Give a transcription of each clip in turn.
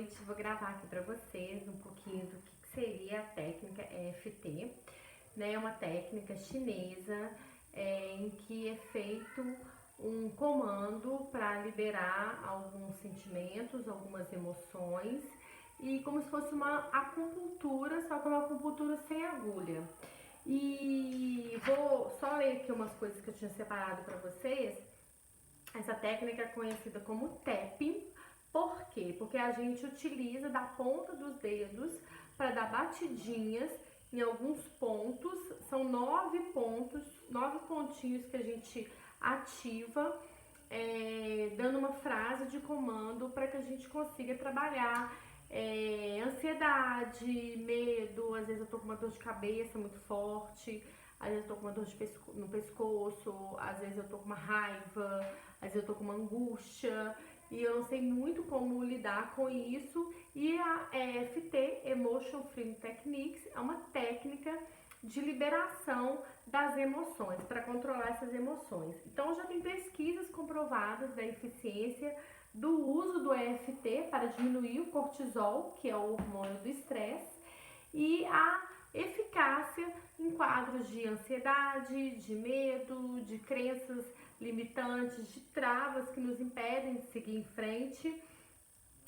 noite, vou gravar aqui para vocês um pouquinho do que seria a técnica EFT, né? É uma técnica chinesa em que é feito um comando para liberar alguns sentimentos, algumas emoções e como se fosse uma acupuntura, só que uma acupuntura sem agulha. E vou só ler aqui umas coisas que eu tinha separado para vocês. Essa técnica é conhecida como tapping. Por quê? Porque a gente utiliza da ponta dos dedos para dar batidinhas em alguns pontos. São 9 pontos, 9 pontinhos que a gente ativa, dando uma frase de comando para que a gente consiga trabalhar ansiedade, medo. Às vezes eu tô com uma dor de cabeça muito forte, às vezes eu tô com uma dor no pescoço, às vezes eu tô com uma raiva, às vezes eu tô com uma angústia e eu não sei muito como lidar com isso. E a EFT, Emotion Freeing Techniques, é uma técnica de liberação das emoções, para controlar essas emoções. Então já tem pesquisas comprovadas da eficiência do uso do EFT para diminuir o cortisol, que é o hormônio do estresse, e a eficácia em quadros de ansiedade, de medo, de crenças limitantes, de travas que nos impedem de seguir em frente.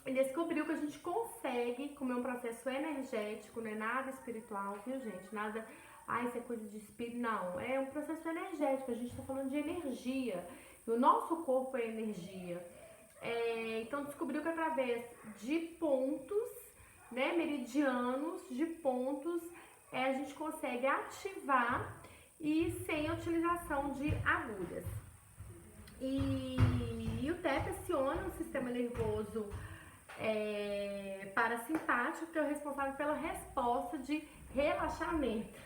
Ele descobriu que a gente consegue, como é um processo energético, não é nada espiritual, viu, gente? Nada, isso é coisa de espírito, não. É um processo energético, a gente tá falando de energia. E o nosso corpo é energia. Então descobriu que através de pontos, né, meridianos de pontos, a gente consegue ativar e sem a utilização de agulhas. E o TEP aciona o sistema nervoso parasimpático, que é o responsável pela resposta de relaxamento.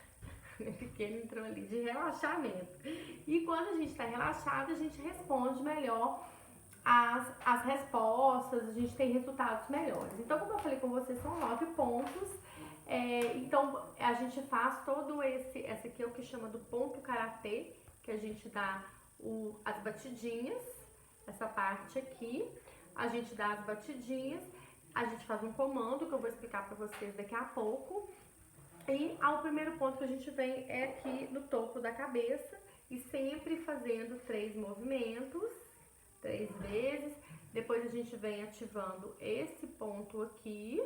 Meu pequeno entrou ali, de relaxamento. E quando a gente está relaxado, a gente responde melhor as respostas, a gente tem resultados melhores. Então, como eu falei com vocês, são 9 pontos. Então, a gente faz todo esse aqui é o que chama do ponto karatê, que a gente dá as batidinhas, essa parte aqui, a gente dá as batidinhas, a gente faz um comando que eu vou explicar para vocês daqui a pouco. E o primeiro ponto que a gente vem é aqui no topo da cabeça e sempre fazendo 3 movimentos, 3 vezes. Depois a gente vem ativando esse ponto aqui.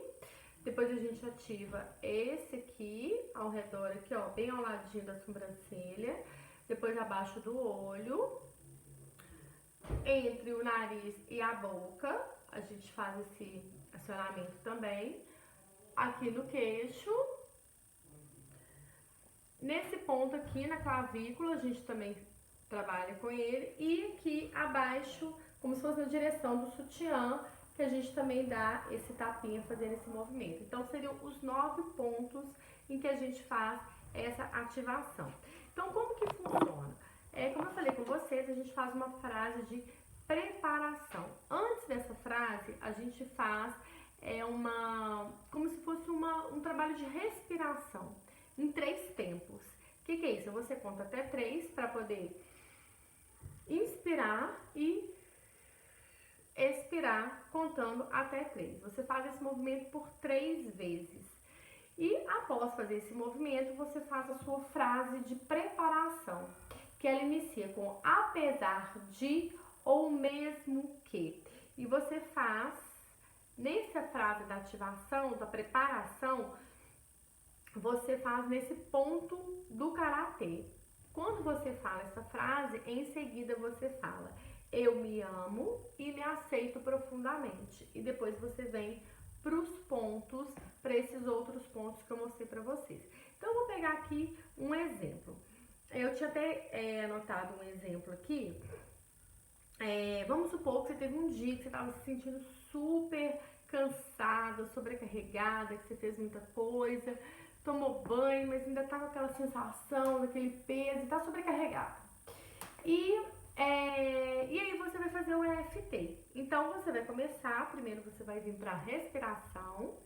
Depois a gente ativa esse aqui, ao redor aqui, ó, bem ao ladinho da sobrancelha. Depois abaixo do olho. Entre o nariz e a boca, a gente faz esse acionamento também. Aqui no queixo. Nesse ponto aqui na clavícula, a gente também trabalha com ele. E aqui abaixo, como se fosse na direção do sutiã, que a gente também dá esse tapinha fazendo esse movimento. Então, seriam os 9 pontos em que a gente faz essa ativação. Então, como que funciona? Como eu falei com vocês, a gente faz uma frase de preparação. Antes dessa frase, a gente faz como se fosse um trabalho de respiração em 3 tempos. O que é isso? Você conta até 3 para poder inspirar e expirar contando até 3. Você faz esse movimento por 3 vezes. E após fazer esse movimento, você faz a sua frase de preparação, que ela inicia com apesar de ou mesmo que. E você faz, nessa frase da ativação, da preparação, você faz nesse ponto do karatê. Quando você fala essa frase, em seguida você fala: eu me amo e me aceito profundamente. E depois você vem para os pontos, para esses outros pontos que eu mostrei para vocês. Então, eu vou pegar aqui um exemplo. Eu tinha até anotado um exemplo aqui. Vamos supor que você teve um dia que você estava se sentindo super cansada, sobrecarregada, que você fez muita coisa, tomou banho, mas ainda tá com aquela sensação, daquele peso e tá sobrecarregada. E aí você vai fazer o EFT. Então você vai começar, primeiro você vai vir para respiração.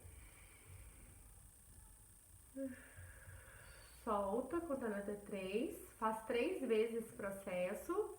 Solta, contando até 3. Faz 3 vezes esse processo.